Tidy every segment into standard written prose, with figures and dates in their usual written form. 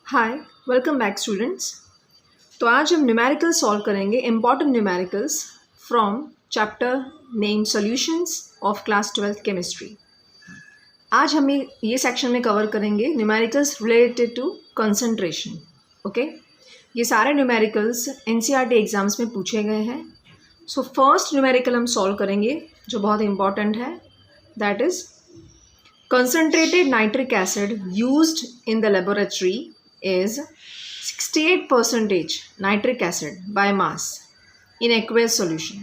Hi welcome back students. तो आज हम न्यूमेरिकल सॉल्व करेंगे important numericals from chapter name solutions of class 12th chemistry. आज हम ये सेक्शन में कवर करेंगे numericals related to concentration. Okay, ये सारे न्यूमेरिकल्स एनसीईआरटी एग्जाम्स में पूछे गए हैं। सो फर्स्ट न्यूमेरिकल हम सॉल्व करेंगे जो बहुत इंपॉर्टेंट है, that is concentrated nitric acid used in the laboratory is 68% nitric acid by mass in aqueous solution.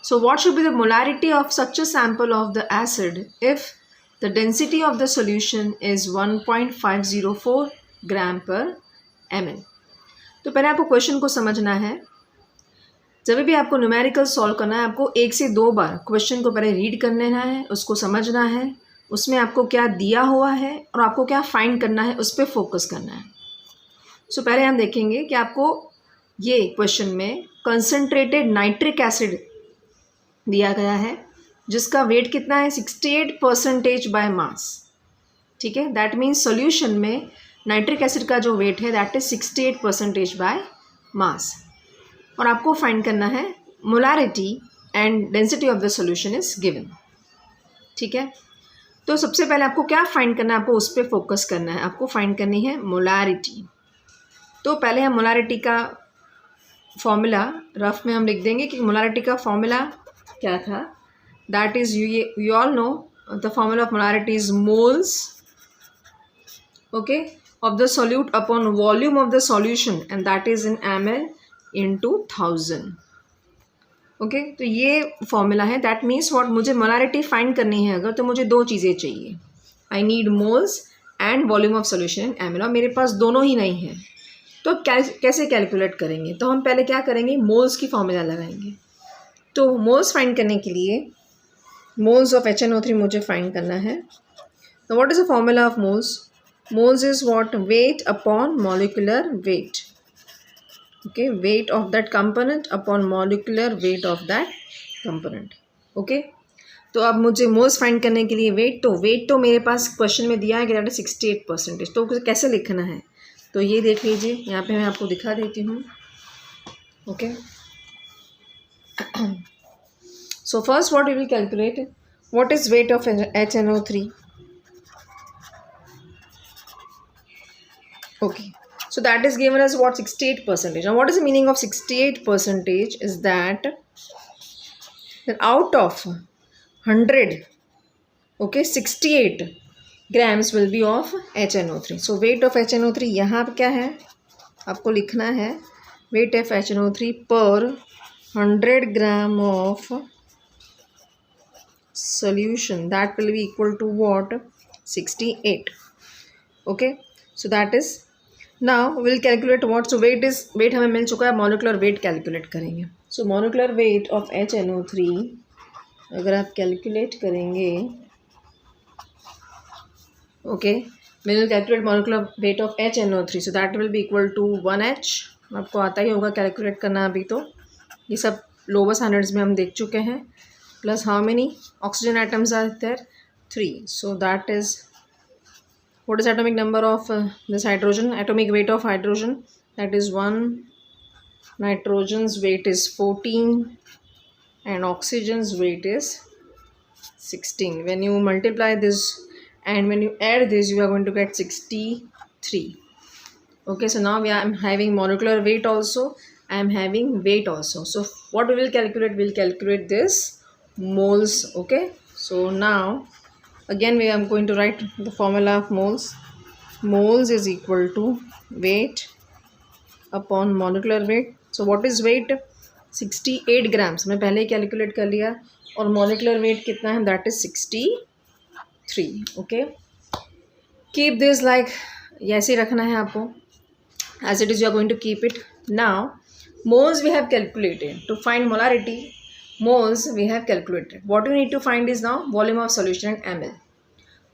So what should be the molarity of such a sample of the acid if the density of the solution is 1.504 gram per ml? तो पहले आपको question को समझना है। जब भी आपको numerical solve करना है, आपको 1 से 2 बार क्वेश्चन को पहले रीड कर लेना है, उसको समझना है, उसमें आपको क्या दिया हुआ है और आपको क्या फाइंड करना है, उस पर फोकस करना है। सो पहले हम देखेंगे कि आपको ये क्वेश्चन में कंसंट्रेटेड नाइट्रिक एसिड दिया गया है जिसका वेट कितना है 68% बाय मास। ठीक है, दैट मीन्स सॉल्यूशन में नाइट्रिक एसिड का जो वेट है दैट इज 68% बाय मास। और आपको फाइंड करना है molarity and density of the solution is given. ठीक है, तो सबसे पहले आपको क्या फाइंड करना है, आपको उस पर फोकस करना है। आपको फाइंड करनी है मोलारिटी। तो पहले हम मोलारिटी का फॉर्मूला रफ में हम लिख देंगे कि मोलारिटी का फॉर्मूला क्या था। That is you all know the formula of molarity is moles okay of the solute upon volume of the solution and that is in ml into 1000। Okay, तो ये फॉर्मूला है। दैट मीन्स व्हाट, मुझे molarity find करनी है अगर, तो मुझे 2 चीज़ें चाहिए। I need moles and volume of solution in ml। और मेरे पास दोनों ही नहीं है, तो अब कैसे कैलकुलेट करेंगे? तो हम पहले क्या करेंगे, मोल्स की फॉर्मूला लगाएंगे। तो मोल्स फाइंड करने के लिए मोल्स ऑफ HNO3 मुझे फाइंड करना है। तो what is the formula of moles? Moles is what, wait upon molecular wait. okay, weight of that component upon molecular weight of that component। okay, तो अब मुझे मोल्स फाइंड करने के लिए वेट तो मेरे पास क्वेश्चन में दिया है कि दैट इज 68%। तो कैसे लिखना है, तो ये देख लीजिए, यहाँ पे मैं आपको दिखा देती हूँ। Okay, so first what we will calculate, what is weight of HNO3। okay, so that is given as what, 68%. Now what is the meaning of 68% is that out of 100, okay, 68 grams will be of HNO3। so weight of HNO3 यहाँ पे क्या है, आपको लिखना है weight of HNO3 per 100 gram of solution, that will be equal to what, 68। okay, so that is, now will calculate what. So weight हमें मिल चुका है, मॉलिक्यूलर वेट कैलकुलेट करेंगे। सो मॉलिक्यूलर वेट ऑफ HNO3 अगर आप कैलकुलेट करेंगे, okay, will calculate molecular weight of HNO3, so that will be equal to 1H। आपको आता ही होगा कैलकुलेट करना, अभी तो ये सब लोअर स्टैंडर्ड्स में हम देख चुके हैं। Plus how many oxygen atoms are there, 3। So that is, what is atomic number of this hydrogen, atomic weight of hydrogen, that is 1, nitrogen's weight is 14 and oxygen's weight is 16। when you multiply this and when you add this, you are going to get 63। okay, so now I'm having molecular weight also, I am having weight also। so what we will calculate, we'll calculate this moles। okay, so now again we are going to write the formula of moles। moles is equal to weight upon molecular weight। so what is weight, 68 grams, मैं पहले ही calculate कर लिया। और molecular weight कितना है, that is 63। okay, keep this like, ऐसे ही रखना है आपको, as it is you are going to keep it। now moles we have calculated, to find molarity moles we have calculated, what you need to find is now volume of solution in ml।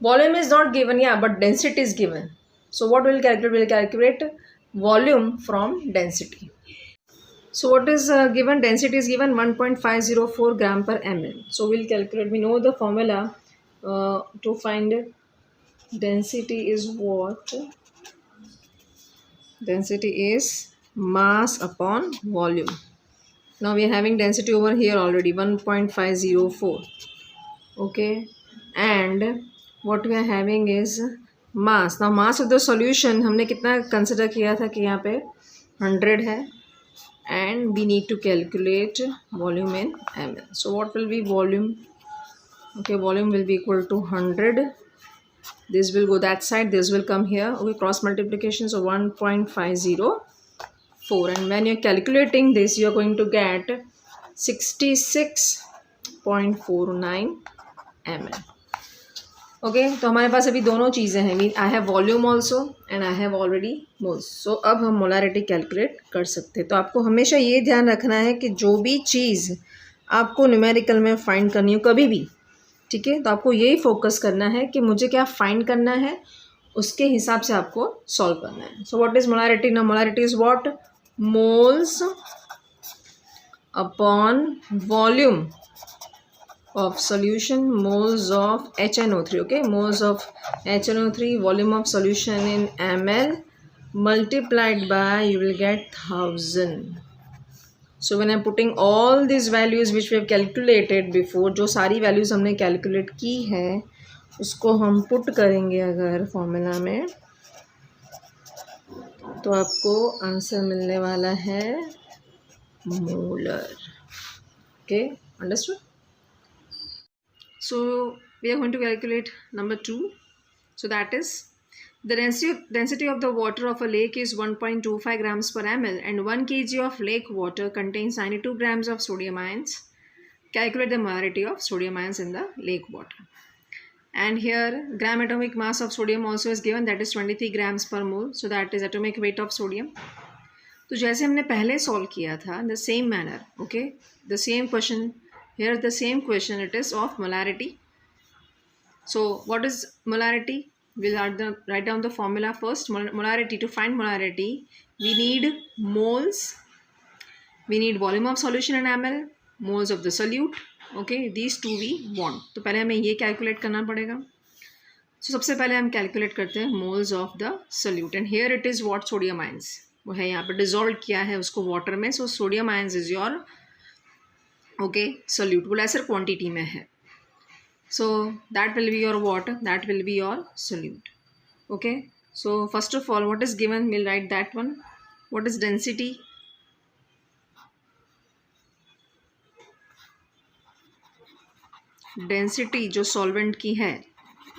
volume is not given, yeah, but density is given। so what we will calculate, we will calculate volume from density। so what is given, density is given 1.504 gram per ml। so we will calculate, we know the formula to find density is what, Density is mass upon volume. Now we are having density over here already 1.504. Okay, and what we are having is mass. Now mass of the solution हमने कितना consider किया था कि यहाँ पे 100 है, and we need to calculate volume in ml. So what will be volume? Okay, volume will be equal to 100. This will go that side, this will come here. Okay, cross multiplication, so 1.504, and when you're calculating this you're going to get 66.49 ml. Okay, तो हमारे पास अभी दोनों चीज़ें हैं. I have volume also and I have already moles. So अब हम molarity calculate कर सकते हैं. तो आपको हमेशा ये ध्यान रखना है कि जो भी चीज़ आपको न्यूमेरिकल में फाइंड करनी हो कभी भी, ठीक है, तो आपको यही फोकस करना है कि मुझे क्या फाइंड करना है, उसके हिसाब से आपको सॉल्व करना है. So what is molarity? ना molarity is what? Moles upon volume of solution, moles of HNO3. Okay, moles of HNO3, volume of solution in ml multiplied by, you will get 1000. So when I'm putting all these values which we have calculated before, जो सारी values हमने calculate की है उसको हम put करेंगे अगर formula में, तो आपको आंसर मिलने वाला है molar. Okay, understood? So we are going to calculate number 2. So that is the density of the water of a lake is 1.25 grams per ml, and 1 kg of lake water contains 92 grams of sodium ions. Calculate the molarity of sodium ions in the lake water. And here gram atomic mass of sodium also is given, that is 23 grams per mole. So that is atomic weight of sodium. तो जैसे हमने पहले solve किया था, the same manner, okay, the same question. Here the same question, it is of molarity. So what is molarity? We'll write down the formula first. Molarity, to find molarity we need moles, we need volume of solution in ml, moles of the solute. Okay, these two we want. तो पहले हमें ये calculate करना पड़ेगा. So सबसे पहले हम calculate करते हैं moles of the solute, and here it is what? sodium ions. वो है यहाँ पे डिजोल्व किया है उसको वाटर में. So sodium ions is your okay solute, वो लेसर क्वांटिटी में है. सो that will be your water, that will be your solute. Okay, so first of all what is given, will write that one. What is density? Density जो solvent की है,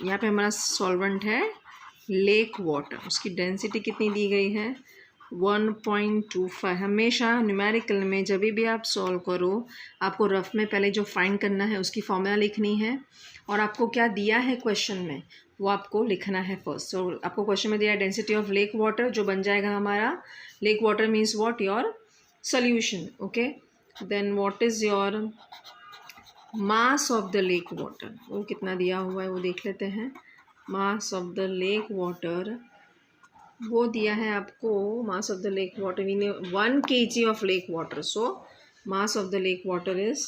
यहाँ पे हमारा solvent है लेक वाटर, उसकी डेंसिटी कितनी दी गई है? 1.25. हमेशा न्यूमेरिकल में जब भी आप सॉल्व करो आपको रफ में पहले जो फाइंड करना है उसकी फॉर्मूला लिखनी है, और आपको क्या दिया है क्वेश्चन में वो आपको लिखना है फर्स्ट. सो आपको क्वेश्चन में दिया है डेंसिटी ऑफ लेक वाटर, जो बन जाएगा हमारा lake water means what? Your solution. Okay, then what is your mass of the lake water, वो कितना दिया हुआ है वो देख लेते हैं. Mass of the lake water वो दिया है आपको, mass of the lake water we ने 1 kg of lake water. So mass of the lake water is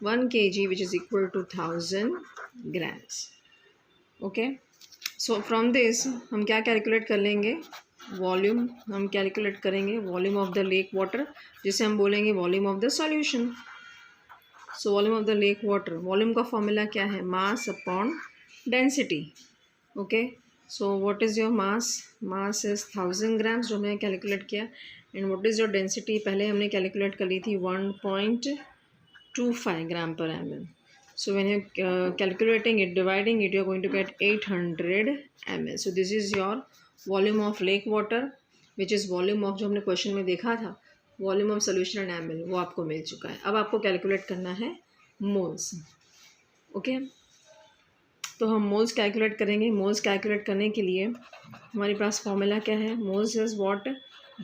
1 kg which is equal to 1000 grams. Okay, so from this हम क्या calculate कर लेंगे? Volume हम कैलकुलेट करेंगे, volume of the lake water, जिसे हम बोलेंगे volume of the solution. So volume of the lake water, volume का फॉर्मूला क्या है? Mass upon density. Okay, so what is your mass? Mass is 1000 grams जो हमने कैलकुलेट किया. And what is your density? पहले हमने कैलकुलेट कर ली थी 1.25 ग्राम पर ml. So when you calculating it, dividing it, you are going to get 800 ml. So this is your volume of lake water which is volume of, जो हमने question में देखा था, volume of solution and ml, वो आपको मिल चुका है. अब आपको कैलकुलेट करना है मोल्स. ओके, तो हम मोल्स कैलकुलेट करेंगे. मोल्स कैलकुलेट करने के लिए हमारे पास फॉर्मूला क्या है? Moles is what?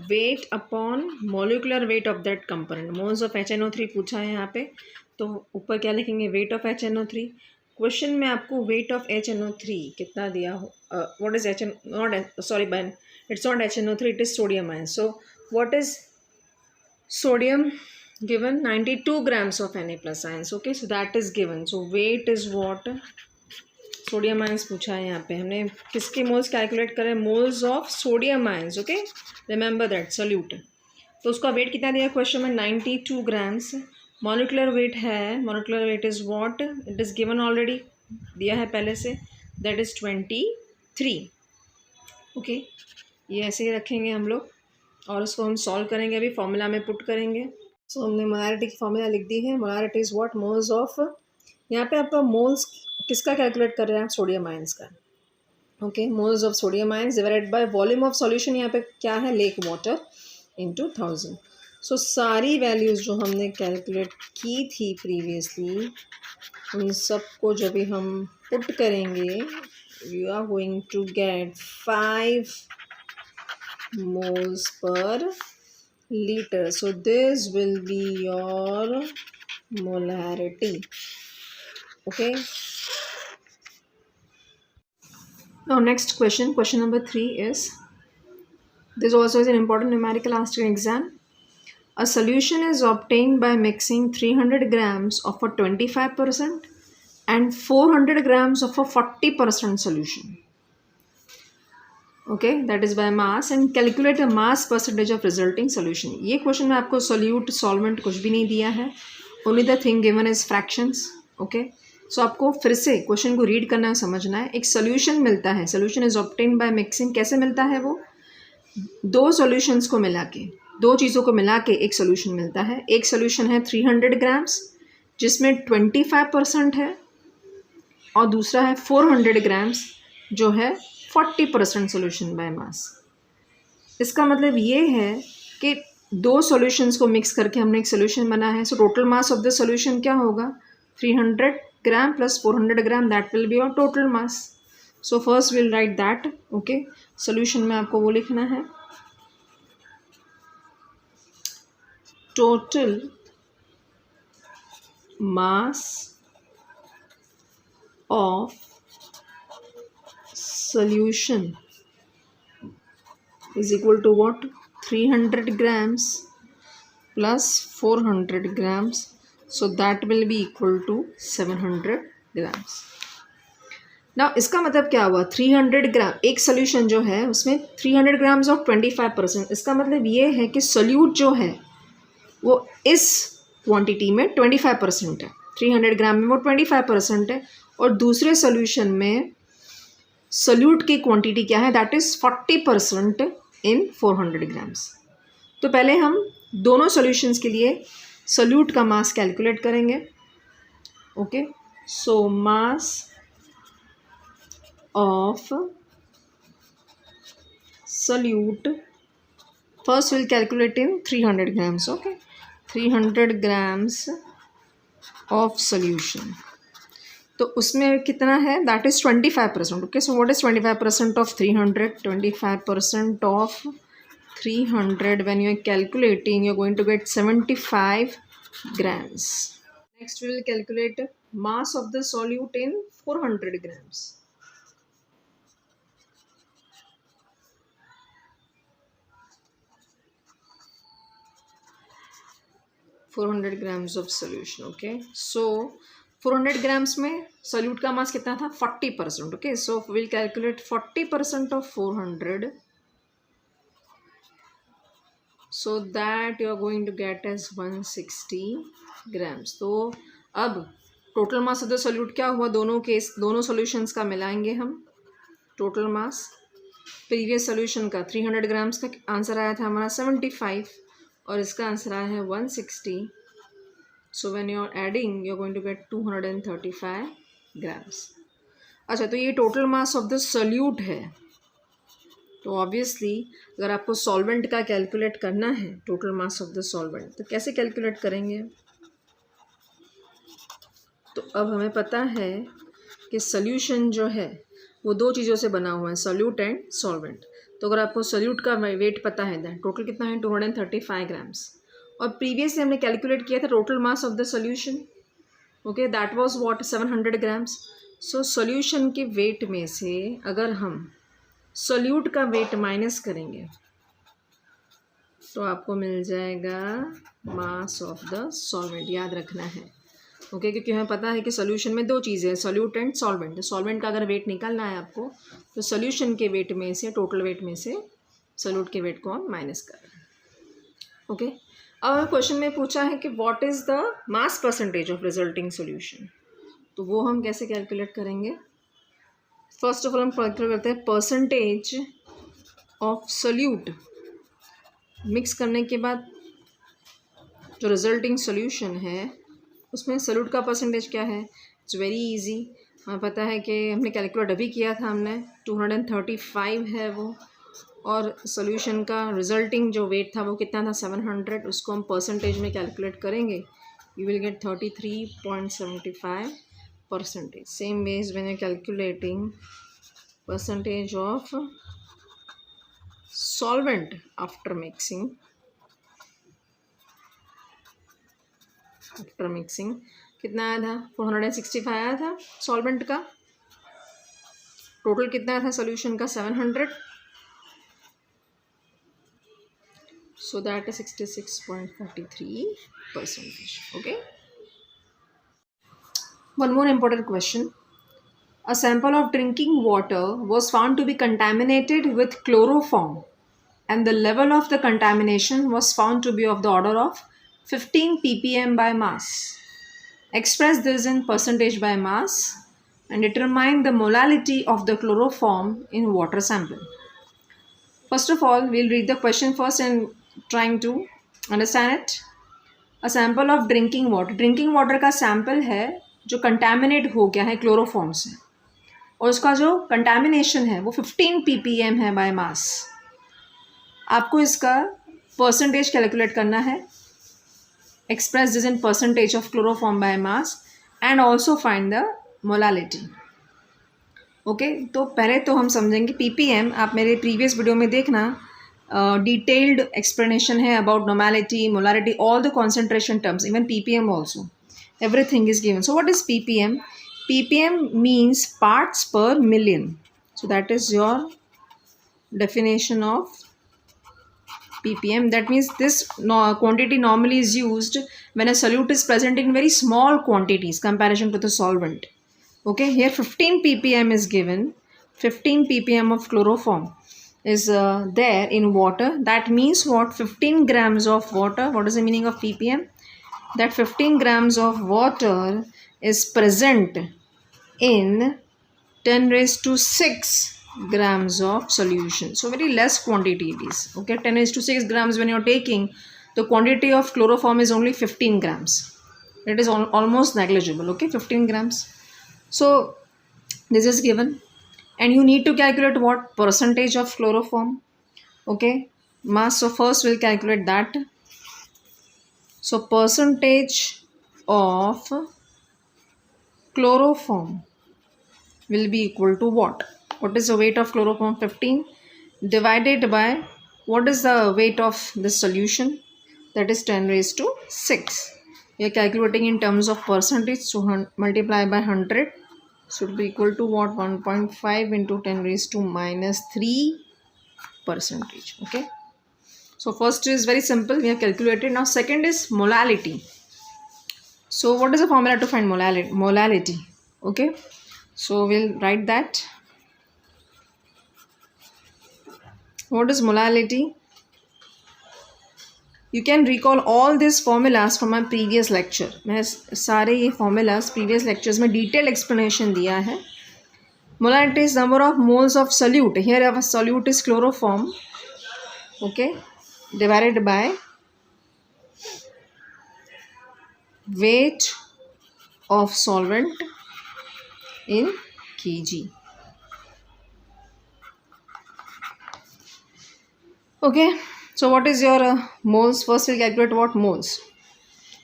Weight upon molecular weight of that component. Moles of HNO3 पूछा है यहाँ पे, तो ऊपर क्या लिखेंगे? Wait of HNO3. क्वेश्चन में आपको वेट ऑफ HNO3 कितना दिया हो? What is HN not sorry ban it's not HNO3, it is sodium ion. So what is sodium given? 92 grams of Na plus ions. Okay, so that is given. So weight is what? Sodium ions पूछा है यहाँ पे, हमने किसके moles calculate करे, moles of sodium ions, okay, remember that, solute. तो उसका wait कितना दिया क्वेश्चन में, 92 ग्राम्स। मॉलिक्यूलर वेट है, molecular weight is what, it is given already, दिया है पहले से, दैट इज़ 23, ओके। ये ऐसे ही रखेंगे हम लोग और उसको हम सॉल्व करेंगे, अभी फॉर्मूला में पुट करेंगे। सो हमने मोलारिटी की फॉर्मूला लिख दी है, molarity is what, moles of, यहाँ पे आपका मोल्स किसका कैलकुलेट कर रहे हैं आप, सोडियम आयंस का, okay. Moles of sodium ions divided by volume of solution, यहाँ पे क्या है, लेक वाटर इनटू 1000। सो सारी वैल्यूज़ जो हमने कैलकुलेट की थी प्रीवियसली, उन सबको जब भी हम पुट करेंगे, you are going to get 5 moles per liter. So this will be your molarity, okay. Now next question, question number 3 is, this also is an important numerical asked in exam. A solution is obtained by mixing 300 grams of a 25% and 400 grams of a 40% solution, okay, that is by mass, and calculate the mass percentage of resulting solution. ये question में आपको solute solvent कुछ भी नहीं दिया है, only the thing given is fractions, okay. So आपको फिर से क्वेश्चन को रीड करना है, समझना है। एक सोल्यूशन मिलता है, solution is obtained by mixing, कैसे मिलता है वो, दो सॉल्यूशंस को मिला के, दो चीज़ों को मिला के एक सोल्यूशन मिलता है। एक सोल्यूशन है 300 ग्राम्स जिसमें 25% है, और दूसरा है 400 ग्राम्स जो है 40% सोल्यूशन बाय मास। इसका मतलब ये है कि दो सॉल्यूशंस को मिक्स करके हमने एक सोल्यूशन बना है। So total mass of the solution क्या होगा, 300 gram plus 400 gram, that will be your total mass. So first will write that, okay. Solution में आपको वो लिखना है, total mass of solution is equal to what, 300 grams plus 400 grams, so that will be equal to 700 grams. Now इसका मतलब क्या हुआ, 300 ग्राम, एक सोल्यूशन जो है उसमें 300 ग्राम्स ऑफ 25%, इसका मतलब ये है कि सोल्यूट जो है वो इस क्वांटिटी में 25% है, 300 ग्राम में वो 25% है, और दूसरे सोल्यूशन में सोल्यूट की क्वांटिटी क्या है, दैट इज़ 40% इन 400 ग्राम्स। तो पहले हम दोनों सॉल्यूशंस के लिए सोल्यूट का मास कैलकुलेट करेंगे, okay. So mass of solute, first will calculate in 300 grams, okay, 300 grams of solution, तो उसमें कितना है, that is 25%, okay. So what is 25% of 300, 25% of 300 when you are calculating, you are going to get 75 grams. Next we will calculate mass of the solute in 400 grams. (400 grams of solution), okay. So 400 grams में solute का मास कितना था, 40%, okay. So we'll calculate 40% of 400, so that you are going to get as 160 grams. तो अब total mass of the solute क्या हुआ, दोनों solutions का मिलाएंगे हम, टोटल मास प्रीवियस सोल्यूशन का 300 ग्राम्स का आंसर आया था हमारा 75, और इसका आंसर आया है 160. So when you are adding you are going to get 235 grams. अच्छा, तो ये total mass of the solute है. तो ऑब्वियसली अगर आपको सॉल्वेंट का कैलकुलेट करना है total mass of the solvent, तो कैसे कैलकुलेट करेंगे. तो अब हमें पता है कि सोल्यूशन जो है वो दो चीज़ों से बना हुआ है, सोल्यूट एंड सॉल्वेंट. तो अगर आपको सोल्यूट का वेट पता है दैन टोटल कितना है 235 ग्राम्स. और प्रीवियसली हमने कैलकुलेट किया था total mass of the solution, okay, that was what 700 grams. So solution के वेट में से अगर हम सोल्यूट का वेट माइनस करेंगे तो आपको मिल जाएगा मास ऑफ द सॉल्वेंट. याद रखना है ओके, क्योंकि हमें पता है कि सोल्यूशन में दो चीज़ें हैं, सोल्यूट एंड सॉल्वेंट। तो सॉल्वेंट का अगर वेट निकालना है आपको, तो सोल्यूशन के वेट में से, टोटल वेट में से सोल्यूट के वेट को हम माइनस कर रहे हैं। ओके, अब क्वेश्चन में पूछा है कि what is the mass percentage of resulting solution, तो वो हम कैसे कैलकुलेट करेंगे। फर्स्ट ऑफ ऑल हम कैलकुलेट करते हैं परसेंटेज ऑफ सोल्यूट। मिक्स करने के बाद जो रिजल्टिंग सोल्यूशन है उसमें सोल्यूट का परसेंटेज क्या है। इट्स वेरी इजी, हमें पता है कि हमने कैलकुलेट अभी किया था, हमने 235 है वो, और सोल्यूशन का रिजल्टिंग जो वेट था वो कितना था 700, उसको हम परसेंटेज में कैलकुलेट करेंगे, you will get 33.75%। Same ways when you calculating percentage of solvent after mixing, कितना आया था 465 आया था सॉल्वेंट का, टोटल कितना था सोल्यूशन का 700, so that is 66.43%. Okay, one more important question. A sample of drinking water was found to be contaminated with chloroform, and the level of the contamination was found to be of the order of 15 ppm by mass. Express this in percentage by mass and determine the molality of the chloroform in water sample. First of all, we'll read the question first and trying to understand it. A sample of drinking water. Drinking water का sample है जो contaminate हो गया है chloroform से, और उसका जो contamination है वो 15 ppm है by mass. आपको इसका percentage calculate करना है. Express this in percentage of chloroform by mass and also find the molality. Okay, तो पहले तो हम समझेंगे ppm. आप मेरे प्रीवियस वीडियो में देखना, डिटेल्ड एक्सप्लेनेशन है about normality, molarity, all the concentration terms, even ppm also, everything is given. So what is ppm? ppm means parts per million. So that is your definition of ppm. That means this quantity normally is used when a solute is present in very small quantities comparison to the solvent. Okay, here 15 ppm is given. 15 ppm of chloroform is there in water. That means what? 15 grams of water. What is the meaning of ppm? That 15 grams of water is present in 10 raised to 6 grams of solution. So very less quantity it is. Okay, 10 raised to 6 grams when you're taking, the quantity of chloroform is only 15 grams. It is almost negligible. Okay, 15 grams. So this is given, and you need to calculate what percentage of chloroform. Okay, mass. So first we'll calculate that. So percentage of chloroform will be equal to what? What is the weight of chloroform? 15 divided by what is the weight of this solution? That is 10 raised to 6. We are calculating in terms of percentage, so multiply by 100 should be equal to what? 1.5 into 10 raised to minus 3%. Okay, so first is very simple, we have calculated. Now second is molality. So what is the formula to find molality? Okay, so we'll write that. What is molality? You can recall all these formulas from my previous lecture. मैं सारे ये formulas previous lectures में detailed explanation दिया है. Molality is number of moles of solute. Here our solute is chloroform. Okay, divided by weight of solvent in kg. Okay, so what is your moles? First we'll calculate what moles.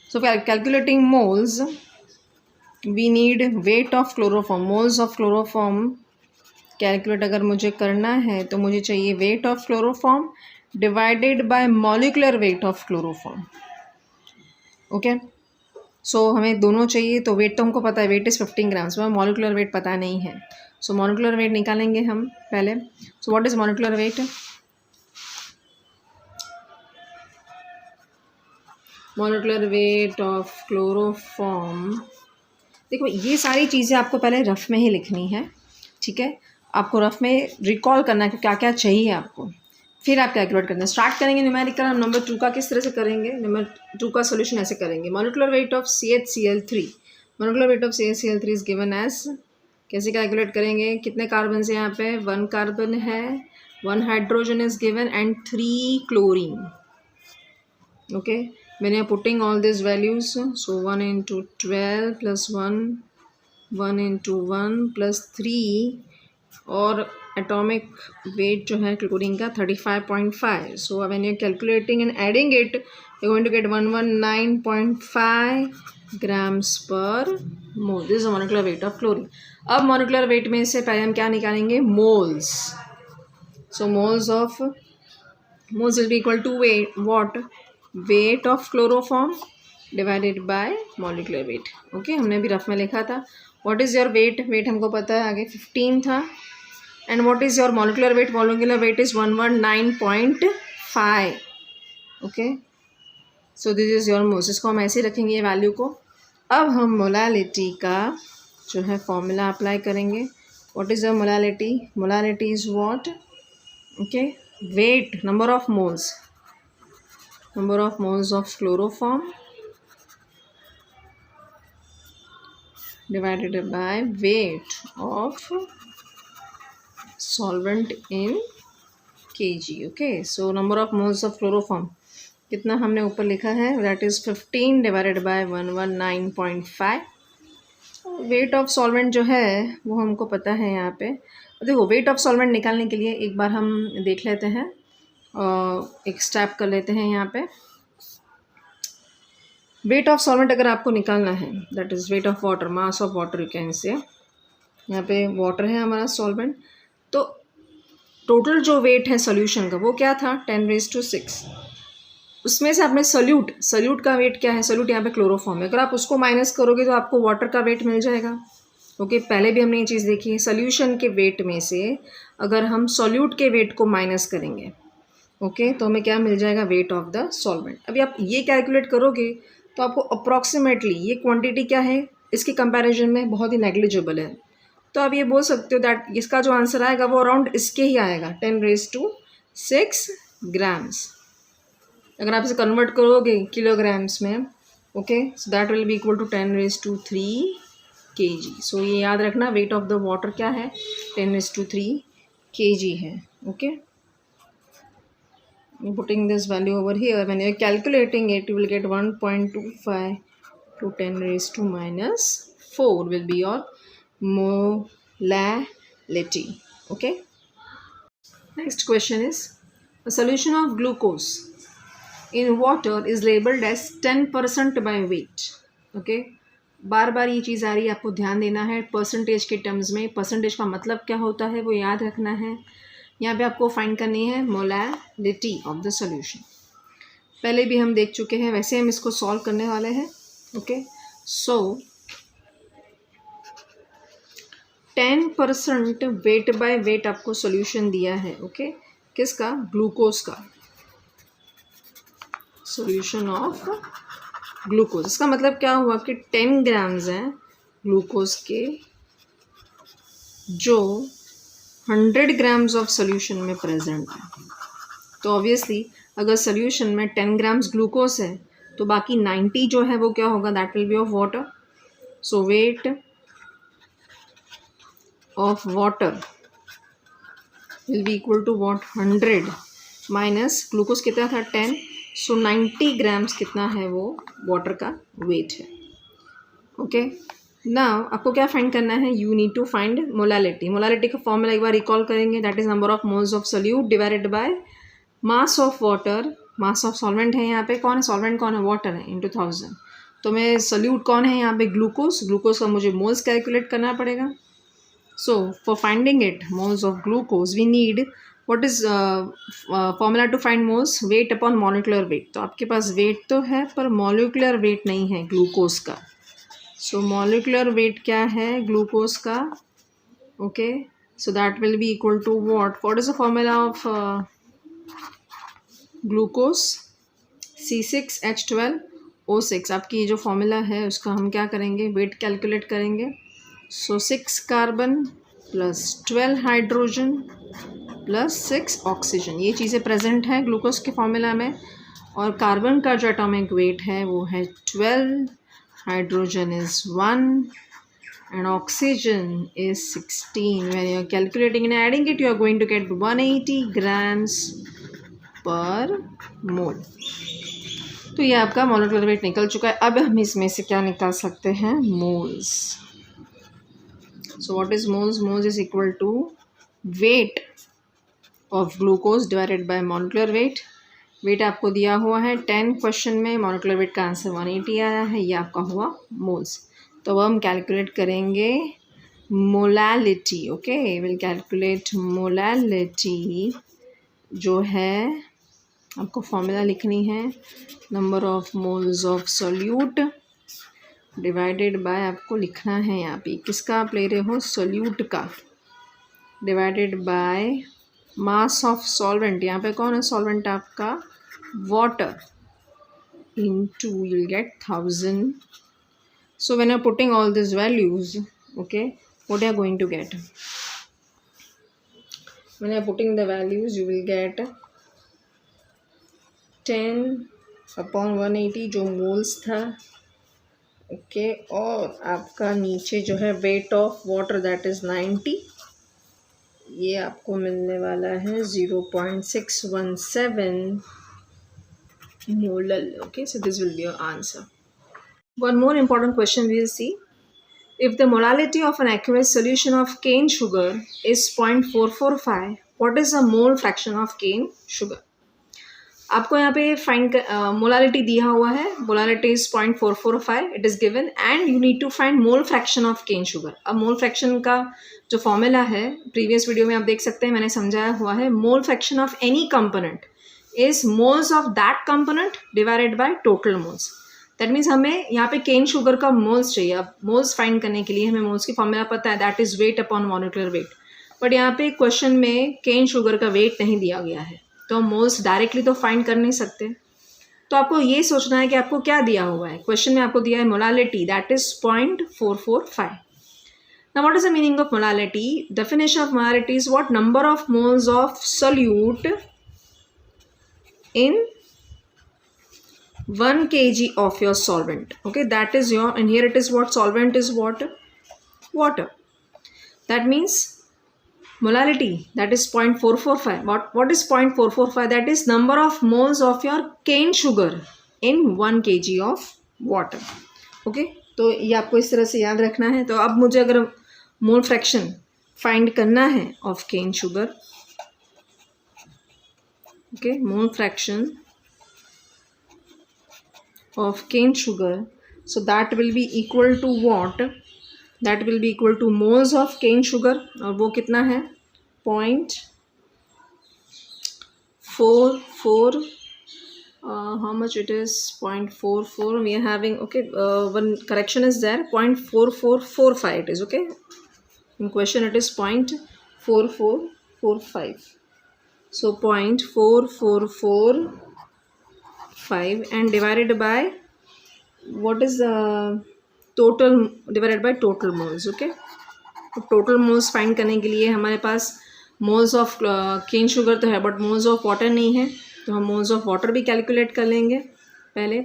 So for calculating moles, we need weight of chloroform. Moles of chloroform calculate अगर मुझे करना है तो मुझे चाहिए weight of chloroform divided by molecular weight of chloroform. Okay, so हमें दोनों चाहिए. तो weight तो हमको पता है, weight is 15 grams, पर molecular weight पता नहीं है. So molecular weight निकालेंगे हम पहले. So what is molecular weight? Molecular weight of chloroform. देखो ये सारी चीज़ें आपको पहले रफ में ही लिखनी है, ठीक है। आपको रफ में रिकॉल करना है कि क्या क्या चाहिए आपको, फिर आप कैलकुलेट करना स्टार्ट करेंगे। न्यूमेरिकल हम नंबर 2 का किस तरह से करेंगे, नंबर 2 का सोल्यूशन ऐसे करेंगे। Molecular weight of CHCl3, molecular weight of CHCl3 is given as, कैसे कैलकुलेट करेंगे, कितने कार्बन है यहाँ पे, 1 कार्बन है, 1 hydrogen is given and 3 chlorine. Okay, when you're putting all these values, so 1 into 12 plus 1 into 1 plus 3 और atomic weight जो है क्लोरीन का 35.5. So when you're calculating and adding it, you're going to get 119.5 grams per mole. This is the molecular weight of chlorine. अब molecular weight में से पहले हम क्या निकालेंगे, moles. So moles will be equal to weight of chloroform divided by molecular weight. Okay, हमने भी rough में लिखा था. What is your weight? Weight हमको पता है आगे 15 था. And what is your molecular weight? Molecular weight is 119.5. Okay, so this is your moles. इसको हम ऐसे रखेंगे ये वैल्यू को. अब हम मोलालिटी का जो है फॉर्मूला अप्लाई करेंगे. What is your molality? Molality is what? Okay, weight, number of moles of chloroform divided by weight of solvent in kg. Okay, so number of moles of chloroform कितना हमने ऊपर लिखा है, that is 15 divided by 119.5. Weight of solvent जो है वो हमको पता है यहाँ पे. देखो वेट ऑफ सॉल्वेंट निकालने के लिए एक बार हम देख लेते हैं, एक स्टेप कर लेते हैं यहाँ पे. वेट ऑफ सॉल्वेंट अगर आपको निकालना है, that is wait of water, mass of water you can say. यहाँ पे वाटर है हमारा सॉल्वेंट, तो टोटल जो वेट है सॉल्यूशन का वो क्या था, 10⁻⁶. उसमें से आपने सल्यूट का वेट क्या है, सल्यूट यहाँ पे क्लोरोफॉर्म है, अगर आप उसको माइनस करोगे तो आपको वाटर का वेट मिल जाएगा. ओके, पहले भी हमने ये चीज़ देखी है, सोल्यूशन के वेट में से अगर हम सॉल्यूट के वेट को माइनस करेंगे, ओके, तो हमें क्या मिल जाएगा, वेट ऑफ द सॉल्वेंट. अभी आप ये कैलकुलेट करोगे तो आपको अप्रॉक्सीमेटली ये क्वांटिटी क्या है इसके कंपैरिजन में बहुत ही नेग्लिजिबल है. तो आप ये बोल सकते हो दैट इसका जो आंसर आएगा वो अराउंड इसके ही आएगा, 10⁻⁶ ग्राम्स. अगर आप इसे कन्वर्ट करोगे किलोग्राम्स में, okay, so that will be equal to 10⁻³ kg. सो ये याद रखना, वेट ऑफ द वाटर क्या है, 10⁻³ kg है. Okay, putting this value over here, when you're calculating it you will get 1.25 to 10⁻⁻⁴ will be your molality. Okay, next question is, a solution of glucose in water is labeled as 10% by weight. Okay, बार बार ये चीज़ आ रही है, आपको ध्यान देना है. Percentage के terms में percentage का मतलब क्या होता है वो याद रखना है. यहाँ पे आपको फाइंड करनी है मोलैलिटी ऑफ द सॉल्यूशन. पहले भी हम देख चुके हैं, वैसे हम इसको सॉल्व करने वाले हैं. Okay, so 10% weight by weight आपको सॉल्यूशन दिया है. ओके, किसका, ग्लूकोज का, सॉल्यूशन ऑफ ग्लूकोज. इसका मतलब क्या हुआ कि 10 ग्राम्स हैं ग्लूकोज के जो 100 ग्राम्स ऑफ सोल्यूशन में प्रेजेंट है. तो ऑब्वियसली अगर सोल्यूशन में 10 ग्राम्स ग्लूकोज है तो बाकी 90 जो है वो क्या होगा, that will be of water. So weight of water will be equal to what, 100 minus glucose कितना था, 10. सो 90 ग्राम्स कितना है वो वाटर का वेट है. ओके, नाउ आपको क्या फाइंड करना है, you need to find molality. Molality का फॉर्मूला एक बार रिकॉल करेंगे, that is number of moles of solute divided by mass of water. Mass of solvent है यहाँ पे, कौन है सॉल्वेंट, कौन है वाटर है, इंटू 1000. तो मैं सोल्यूट कौन है यहाँ पे, ग्लूकोज. ग्लूकोज का मुझे मोल्स कैलकुलेट करना पड़ेगा. So for finding it moles of glucose we need, what is formula to find moles, weight upon molecular weight. तो आपके पास वेट तो है पर मॉलिक्यूलर वेट नहीं है ग्लूकोज का. सो मॉलिक्यूलर वेट क्या है ग्लूकोज का, okay, so that will be equal to what is the formula of glucose, C6H12 O6 आपकी जो फॉर्मूला है उसका हम क्या करेंगे, वेट कैलकुलेट करेंगे. सो 6 carbon plus 12 hydrogen plus 6 oxygen, ये चीज़ें प्रेजेंट हैं ग्लूकोज के फॉर्मूला में. और कार्बन का जो एटॉमिक वेट है वो है 12, hydrogen is 1 and oxygen is 16. When you are calculating and adding it, you are going to get 180 grams per mole. तो ये आपका मोलेकुलर वेट निकल चुका है. अब हम इसमें से क्या निकाल सकते हैं, moles. So what is moles? Moles is equal to weight of glucose divided by molecular weight. Weight आपको दिया हुआ है 10 क्वेश्चन में, मोलेकुलर वेट का आंसर 180 आया है, ये आपका हुआ मोल्स. तो अब हम कैलकुलेट करेंगे molality. Okay, will calculate molality. जो है आपको फॉर्मूला लिखनी है, number of moles of solute divided bye, आपको लिखना है यहाँ पे किसका आप ले रहे हो, सोल्यूट का, divided by mass of solvent. यहाँ पे कौन है सॉल्वेंट आपका, water, into you will gate 1000. So when you're putting all these values, okay, what you are going to get? When you're putting the values, you will get 10/180 जो moles था. Okay, और आपका नीचे जो है wait of water that is 90, ये आपको मिलने वाला है 0.617 molal. Okay, so this will be your answer. One more important question we will see. If the molality of an aqueous solution of cane sugar is 0.445, what is the mole fraction of cane sugar? आपको यहाँ पे find molality दिया हुआ है, molality is 0.445, it is given, and you need to find mole fraction of cane sugar. अब mole fraction का जो formula है प्रीवियस वीडियो में आप देख सकते हैं, मैंने समझाया हुआ है. मोल fraction of any component is moles of that component divided by total moles. That means हमें यहाँ पे केन शुगर का मोल्स चाहिए. अब मोल्स फाइंड करने के लिए हमें मोल्स की फॉर्मूला पता है, that is wait upon molecular wait. But यहाँ पे क्वेश्चन में केन शुगर का वेट नहीं दिया गया है, तो हम मोल्स डायरेक्टली तो फाइंड कर नहीं सकते. तो आपको ये सोचना है कि आपको क्या दिया हुआ है. क्वेश्चन में आपको दिया है molality that is 0.445. Now what is the meaning of molality? Definition of molality is what number of moles of solute in 1 kg of your solvent. Okay, that is your, and here it is what solvent is, what, water. That means molality that is 0.445. What is 0.445? That is number of moles of your cane sugar in 1 kg of water. Okay, तो ये आपको इस तरह से याद रखना है. तो अब मुझे अगर मोल फ्रैक्शन फाइंड करना है of cane sugar, okay, mole fraction of cane sugar, so that will be equal to what? That will be equal to moles of cane sugar, और वो कितना है 0.44. How much it is? 0.44. We are having, okay, one correction is there, 0.4445 it is. Okay, in question it is 0.4445. So 0.4445 and divided by what is the total, divided by total moles. Okay, तो total moles find करने के लिए हमारे पास moles of cane sugar तो है but moles of water नहीं है, तो हम moles of water भी कैलकुलेट कर लेंगे पहले.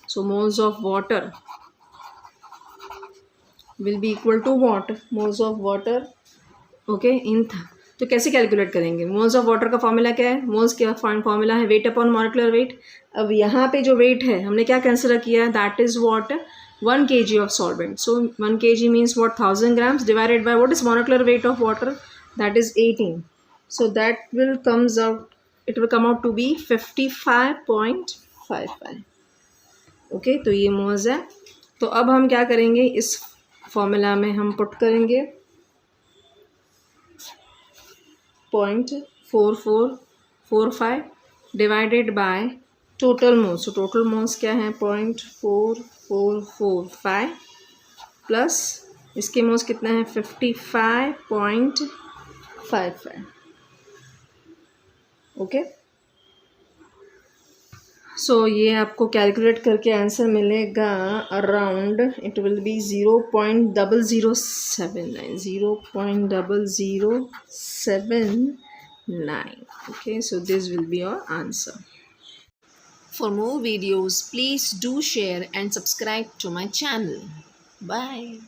So moles of water will be equal to what? Moles of water, okay, इन था. तो कैसे कैलकुलेट करेंगे? मोल्स ऑफ वाटर का फॉर्मूला क्या है? मोल्स का फॉर्मूला है वेट अपॉन मॉलिक्यूलर वेट. अब यहाँ पे जो वेट है हमने क्या कंसिडर किया है, that is what 1 kg of solvent. So 1 kg means what 1000 grams divided by what is molecular weight of water, that is 18. So that will comes out, it will come out to be 55.55. Okay, तो ये moles है. तो अब हम क्या करेंगे, इस formula में हम पुट करेंगे 0.4445 डिवाइडेड बाय टोटल मोल्स. तो टोटल मोल्स क्या है 0.4445 प्लस इसके मोल्स कितना है 55.55. ओके, सो ये आपको कैलकुलेट करके आंसर मिलेगा around it will be 0.0079. Okay, so this will be your answer. For more videos, please do share and subscribe to my channel. Bye.